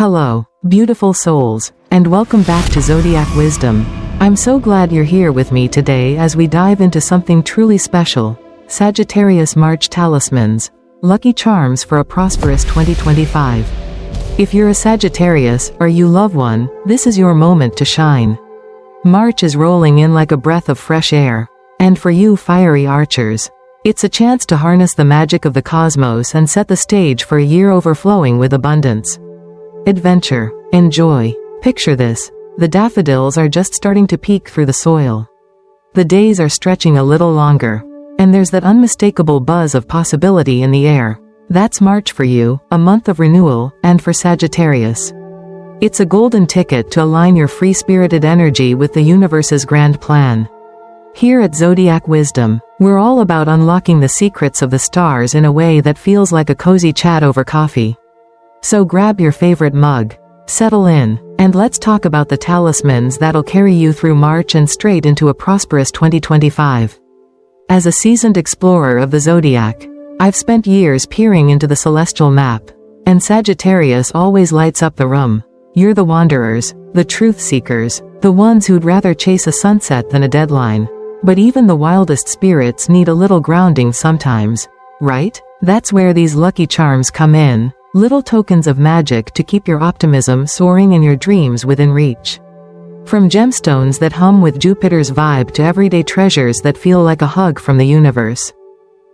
Hello, beautiful souls, and welcome back to Zodiac Wisdom. I'm so glad you're here with me today as we dive into something truly special. Sagittarius March Talismans, lucky charms for a prosperous 2025. If you're a Sagittarius, or you love one, this is your moment to shine. March is rolling in like a breath of fresh air. And for you fiery archers, it's a chance to harness the magic of the cosmos and set the stage for a year overflowing with abundance. Adventure. Enjoy. Picture this. The daffodils are just starting to peek through the soil. The days are stretching a little longer. And there's that unmistakable buzz of possibility in the air. That's March for you, a month of renewal, and for Sagittarius. It's a golden ticket to align your free-spirited energy with the universe's grand plan. Here at Zodiac Wisdom, we're all about unlocking the secrets of the stars in a way that feels like a cozy chat over coffee. So grab your favorite mug, settle in, and let's talk about the talismans that'll carry you through March and straight into a prosperous 2025. As a seasoned explorer of the Zodiac, I've spent years peering into the celestial map, and Sagittarius always lights up the room. You're the wanderers, the truth seekers, the ones who'd rather chase a sunset than a deadline. But even the wildest spirits need a little grounding sometimes, right? That's where these lucky charms come in, little tokens of magic to keep your optimism soaring and your dreams within reach. From gemstones that hum with Jupiter's vibe to everyday treasures that feel like a hug from the universe.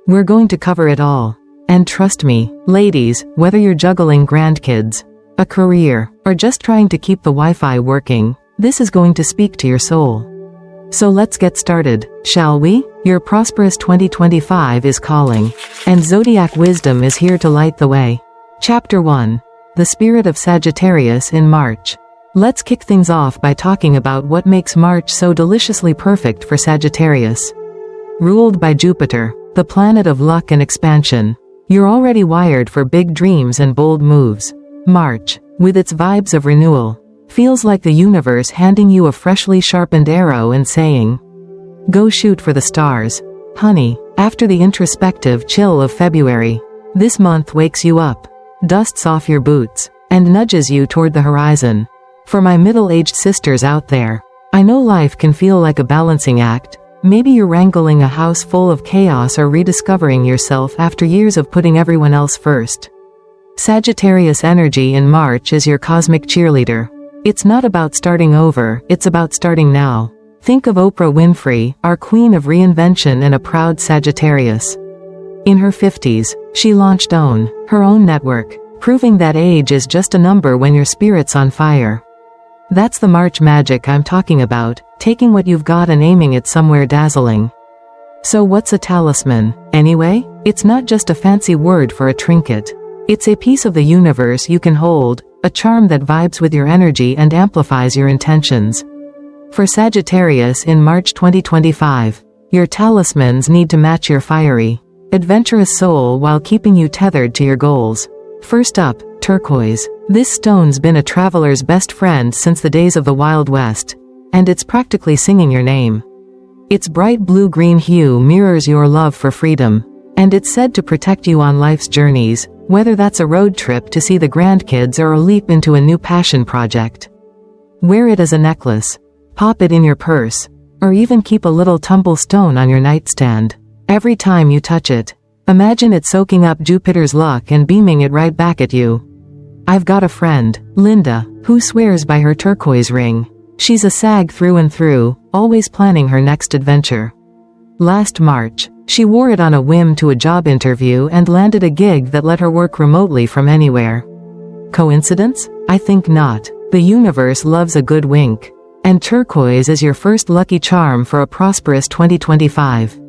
We're going to cover it all. And trust me, ladies, whether you're juggling grandkids, a career, or just trying to keep the Wi-Fi working, this is going to speak to your soul. So let's get started, shall we? Your prosperous 2025 is calling, and Zodiac Wisdom is here to light the way. Chapter 1. The Spirit of Sagittarius in March. Let's kick things off by talking about what makes March so deliciously perfect for Sagittarius. Ruled by Jupiter, the planet of luck and expansion, you're already wired for big dreams and bold moves. March, with its vibes of renewal, feels like the universe handing you a freshly sharpened arrow and saying, "Go shoot for the stars, honey." After the introspective chill of February, this month wakes you up, dusts off your boots, and nudges you toward the horizon. For my middle-aged sisters out there, I know life can feel like a balancing act. Maybe you're wrangling a house full of chaos or rediscovering yourself after years of putting everyone else first. Sagittarius energy in March is your cosmic cheerleader. It's not about starting over, it's about starting now. Think of Oprah Winfrey, our queen of reinvention and a proud Sagittarius. In her 50s, she launched her own network, proving that age is just a number when your spirit's on fire. That's the March magic I'm talking about, taking what you've got and aiming it somewhere dazzling. So what's a talisman, anyway? It's not just a fancy word for a trinket. It's a piece of the universe you can hold, a charm that vibes with your energy and amplifies your intentions. For Sagittarius in March 2025, your talismans need to match your fiery, adventurous soul while keeping you tethered to your goals. First up, turquoise. This stone's been a traveler's best friend since the days of the Wild West, and it's practically singing your name. Its bright blue-green hue mirrors your love for freedom, and it's said to protect you on life's journeys, whether that's a road trip to see the grandkids or a leap into a new passion project. Wear it as a necklace, pop it in your purse, or even keep a little tumble stone on your nightstand. Every time you touch it, imagine it soaking up Jupiter's luck and beaming it right back at you. I've got a friend, Linda, who swears by her turquoise ring. She's a Sag through and through, always planning her next adventure. Last March, she wore it on a whim to a job interview and landed a gig that let her work remotely from anywhere. Coincidence? I think not. The universe loves a good wink. And turquoise is your first lucky charm for a prosperous 2025.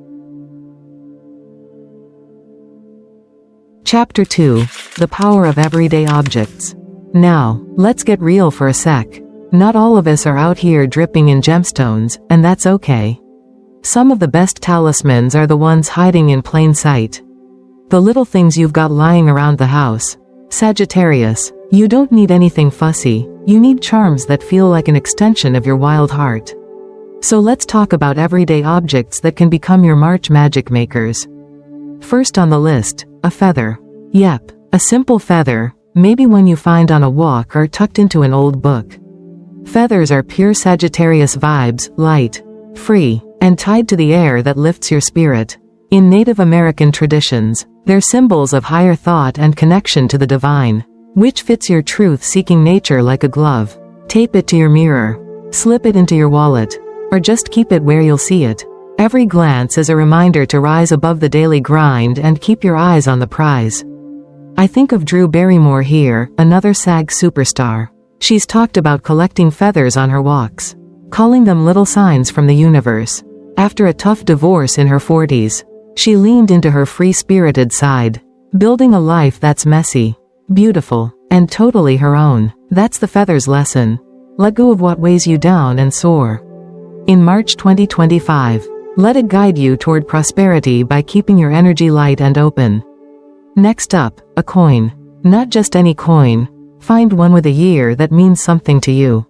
Chapter 2. The Power of Everyday Objects. Now, let's get real for a sec. Not all of us are out here dripping in gemstones, and that's okay. Some of the best talismans are the ones hiding in plain sight. The little things you've got lying around the house. Sagittarius, you don't need anything fussy, you need charms that feel like an extension of your wild heart. So let's talk about everyday objects that can become your March magic makers. First on the list, a feather. Yep, a simple feather, maybe one you find on a walk or tucked into an old book. Feathers are pure Sagittarius vibes, light, free, and tied to the air that lifts your spirit. In Native American traditions, they're symbols of higher thought and connection to the divine, which fits your truth-seeking nature like a glove. Tape it to your mirror, slip it into your wallet, or just keep it where you'll see it. Every glance is a reminder to rise above the daily grind and keep your eyes on the prize. I think of Drew Barrymore here, another SAG superstar. She's talked about collecting feathers on her walks, calling them little signs from the universe. After a tough divorce in her 40s, she leaned into her free-spirited side, building a life that's messy, beautiful, and totally her own. That's the feathers lesson. Let go of what weighs you down and soar. In March 2025, let it guide you toward prosperity by keeping your energy light and open. Next up, a coin. Not just any coin. Find one with a year that means something to you.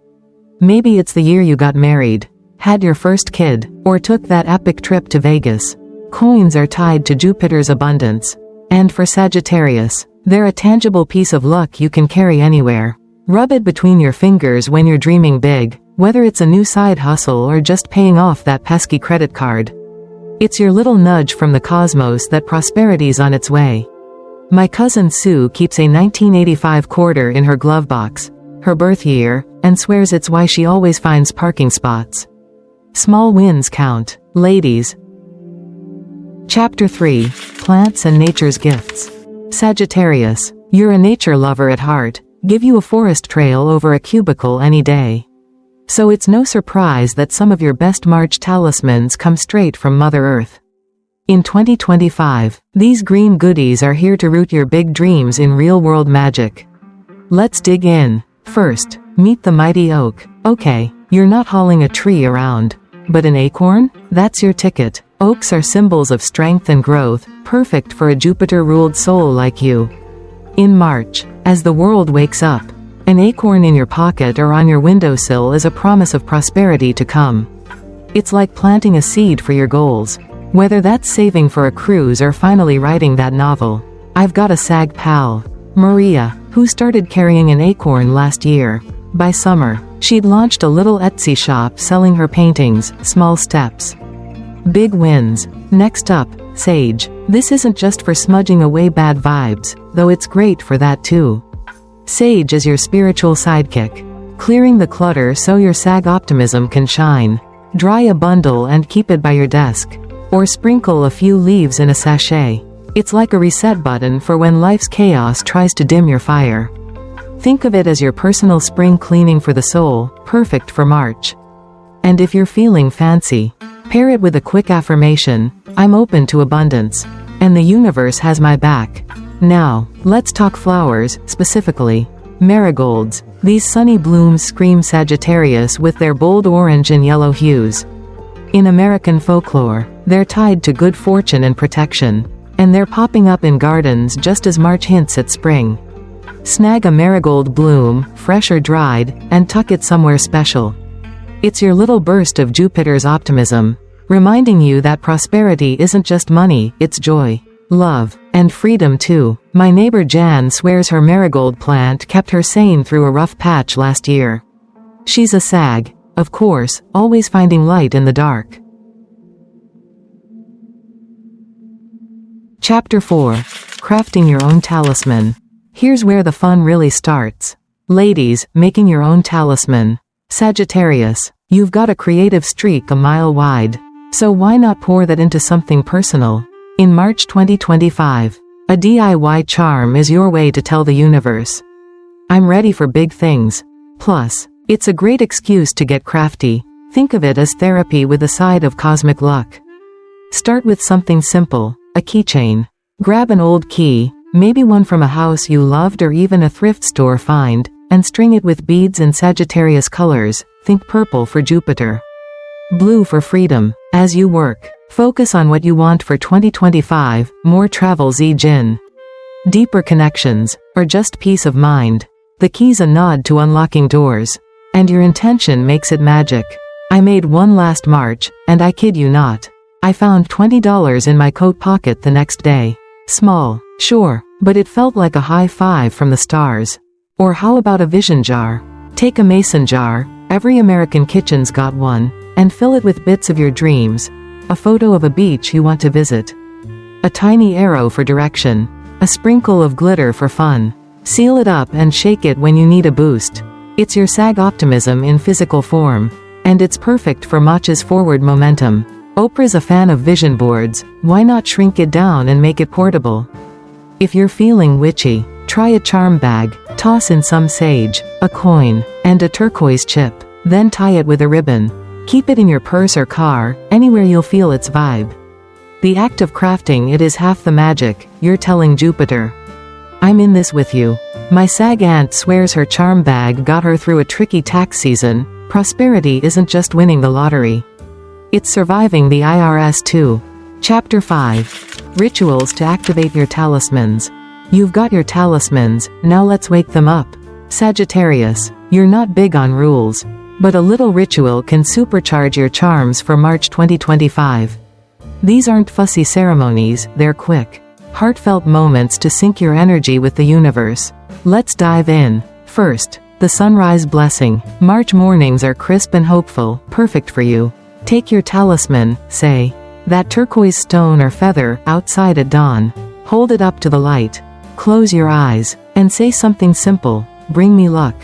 Maybe it's the year you got married, had your first kid, or took that epic trip to Vegas. Coins are tied to Jupiter's abundance. And for Sagittarius, they're a tangible piece of luck you can carry anywhere. Rub it between your fingers when you're dreaming big, whether it's a new side hustle or just paying off that pesky credit card. It's your little nudge from the cosmos that prosperity's on its way. My cousin Sue keeps a 1985 quarter in her glove box, her birth year, and swears it's why she always finds parking spots. Small wins count, ladies. Chapter 3. Plants and Nature's Gifts. Sagittarius, you're a nature lover at heart. Give you a forest trail over a cubicle any day. So it's no surprise that some of your best March talismans come straight from Mother Earth. In 2025, these green goodies are here to root your big dreams in real-world magic. Let's dig in. First, meet the mighty oak. Okay, you're not hauling a tree around. But an acorn? That's your ticket. Oaks are symbols of strength and growth, perfect for a Jupiter-ruled soul like you. In March, as the world wakes up, an acorn in your pocket or on your windowsill is a promise of prosperity to come. It's like planting a seed for your goals, whether that's saving for a cruise or finally writing that novel. I've got a SAG pal, Maria, who started carrying an acorn last year. By summer, she'd launched a little Etsy shop selling her paintings. Small steps, big wins. Next up, sage. This isn't just for smudging away bad vibes, though it's great for that too. Sage is your spiritual sidekick, clearing the clutter so your SAG optimism can shine. Dry a bundle and keep it by your desk, or sprinkle a few leaves in a sachet. It's like a reset button for when life's chaos tries to dim your fire. Think of it as your personal spring cleaning for the soul, perfect for March. And if you're feeling fancy, pair it with a quick affirmation: I'm open to abundance, and the universe has my back. Now, let's talk flowers, specifically marigolds. These sunny blooms scream Sagittarius with their bold orange and yellow hues. In American folklore, they're tied to good fortune and protection, and they're popping up in gardens just as March hints at spring. Snag a marigold bloom, fresh or dried, and tuck it somewhere special. It's your little burst of Jupiter's optimism, reminding you that prosperity isn't just money, it's joy, love, and freedom too. My neighbor Jan swears her marigold plant kept her sane through a rough patch last year. She's a SAG, of course, always finding light in the dark. Chapter 4. Crafting your own talisman. Here's where the fun really starts. Ladies, making your own talisman. Sagittarius, you've got a creative streak a mile wide. So why not pour that into something personal? In March 2025, a DIY charm is your way to tell the universe, I'm ready for big things. Plus, it's a great excuse to get crafty. Think of it as therapy with a side of cosmic luck. Start with something simple, a keychain. Grab an old key, maybe one from a house you loved or even a thrift store find, and string it with beads in Sagittarius colors. Think purple for Jupiter, blue for freedom. As you work, focus on what you want for 2025, more travel Jin, deeper connections, or just peace of mind. The key's a nod to unlocking doors, and your intention makes it magic. I made one last March, and I kid you not, I found $20 in my coat pocket the next day. Small, sure, but it felt like a high five from the stars. Or how about a vision jar? Take a mason jar, every American kitchen's got one, and fill it with bits of your dreams. A photo of a beach you want to visit. A tiny arrow for direction. A sprinkle of glitter for fun. Seal it up and shake it when you need a boost. It's your Sag optimism in physical form. And it's perfect for Mach's forward momentum. Oprah's a fan of vision boards, why not shrink it down and make it portable? If you're feeling witchy, try a charm bag, toss in some sage, a coin, and a turquoise chip. Then tie it with a ribbon. Keep it in your purse or car, anywhere you'll feel its vibe. The act of crafting it is half the magic, you're telling Jupiter. I'm in this with you. My Sag aunt swears her charm bag got her through a tricky tax season. Prosperity isn't just winning the lottery. It's surviving the IRS too. Chapter 5. Rituals to activate your talismans. You've got your talismans, now let's wake them up. Sagittarius, you're not big on rules. But a little ritual can supercharge your charms for March 2025. These aren't fussy ceremonies, they're quick, heartfelt moments to sync your energy with the universe. Let's dive in. First, the sunrise blessing. March mornings are crisp and hopeful, perfect for you. Take your talisman, say, that turquoise stone or feather, outside at dawn. Hold it up to the light. Close your eyes, and say something simple. Bring me luck,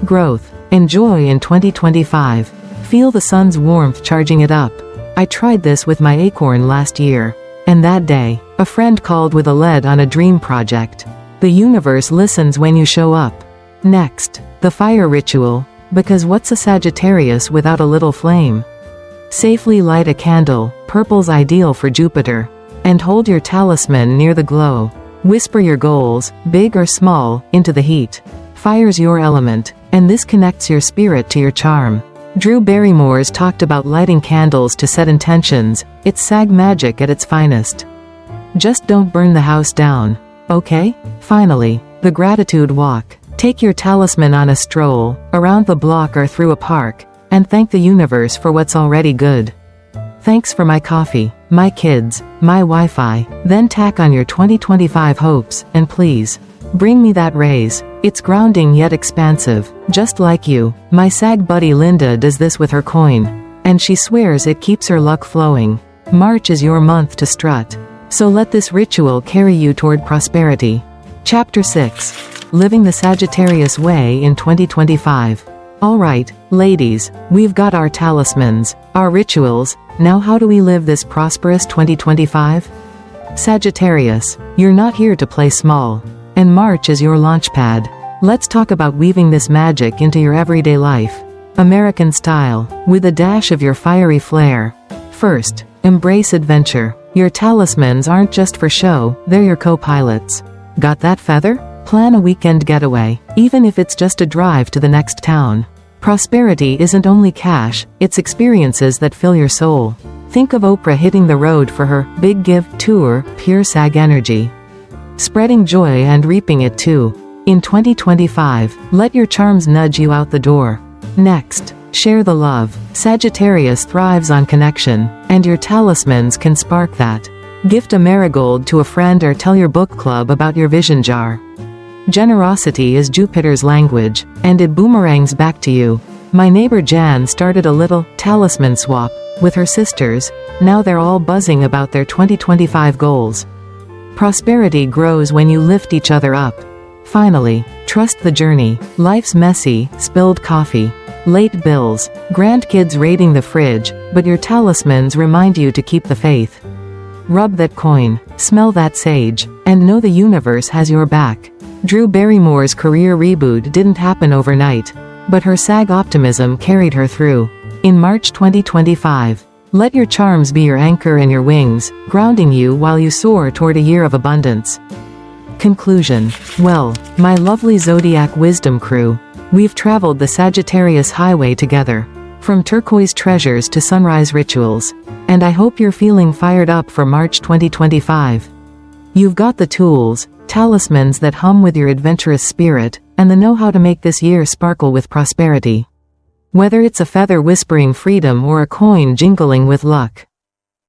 growth, and joy in 2025. Feel the sun's warmth charging it up. I tried this with my acorn last year. And that day, a friend called with a lead on a dream project. The universe listens when you show up. Next, the fire ritual. Because what's a Sagittarius without a little flame? Safely light a candle, purple's ideal for Jupiter. And hold your talisman near the glow. Whisper your goals, big or small, into the heat. Fire's your element, and this connects your spirit to your charm. Drew Barrymore's talked about lighting candles to set intentions. It's Sag magic at its finest. Just don't burn the house down. Okay? Finally, the gratitude walk. Take your talisman on a stroll, around the block or through a park, and thank the universe for what's already good. Thanks for my coffee, my kids, my Wi-Fi. Then tack on your 2025 hopes, and please, bring me that raise. It's grounding yet expansive, just like you. My Sag buddy Linda does this with her coin, and she swears it keeps her luck flowing. March is your month to strut. So let this ritual carry you toward prosperity. Chapter 6. Living the Sagittarius Way in 2025. Alright, ladies, we've got our talismans, our rituals, now how do we live this prosperous 2025? Sagittarius, you're not here to play small. And March is your launch pad. Let's talk about weaving this magic into your everyday life. American style, with a dash of your fiery flair. First, embrace adventure. Your talismans aren't just for show, they're your co-pilots. Got that feather? Plan a weekend getaway, even if it's just a drive to the next town. Prosperity isn't only cash, it's experiences that fill your soul. Think of Oprah hitting the road for her Big Give tour, pure Sag energy. Spreading joy and reaping it too. In 2025, let your charms nudge you out the door. Next, share the love. Sagittarius thrives on connection, and your talismans can spark that. Gift a marigold to a friend or tell your book club about your vision jar. Generosity is Jupiter's language, and it boomerangs back to you. My neighbor Jan started a little talisman swap with her sisters. Now they're all buzzing about their 2025 goals. Prosperity grows when you lift each other up. Finally, trust the journey. Life's messy, spilled coffee, late bills, grandkids raiding the fridge, but your talismans remind you to keep the faith. Rub that coin, smell that sage, and know the universe has your back. Drew Barrymore's career reboot didn't happen overnight, but her Sag optimism carried her through. In March 2025, let your charms be your anchor and your wings, grounding you while you soar toward a year of abundance. Conclusion. Well, my lovely Zodiac wisdom crew, we've traveled the Sagittarius highway together, from turquoise treasures to sunrise rituals, and I hope you're feeling fired up for March 2025. You've got the tools, talismans that hum with your adventurous spirit, and the know-how to make this year sparkle with prosperity. Whether it's a feather whispering freedom or a coin jingling with luck,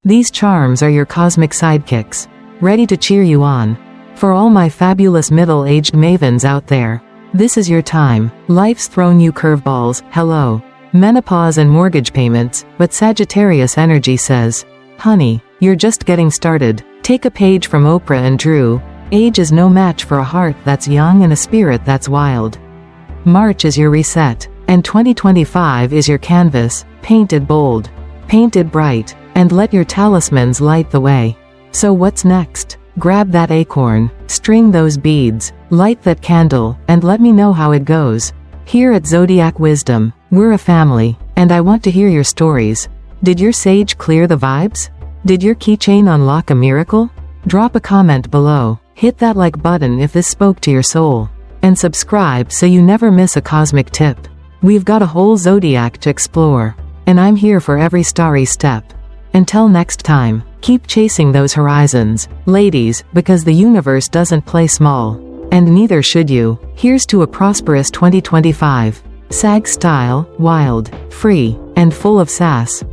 these charms are your cosmic sidekicks, ready to cheer you on. For all my fabulous middle-aged mavens out there, this is your time. Life's thrown you curveballs, hello. Menopause and mortgage payments, but Sagittarius energy says, honey, you're just getting started. Take a page from Oprah and Drew. Age is no match for a heart that's young and a spirit that's wild. March is your reset, and 2025 is your canvas, painted bold, painted bright, and let your talismans light the way. So what's next? Grab that acorn, string those beads, light that candle, and let me know how it goes. Here at Zodiac Wisdom, we're a family, and I want to hear your stories. Did your sage clear the vibes? Did your keychain unlock a miracle? Drop a comment below, hit that like button if this spoke to your soul, and subscribe so you never miss a cosmic tip. We've got a whole zodiac to explore, and I'm here for every starry step. Until next time, keep chasing those horizons, ladies, because the universe doesn't play small. And neither should you. Here's to a prosperous 2025. Sag style, wild, free, and full of sass.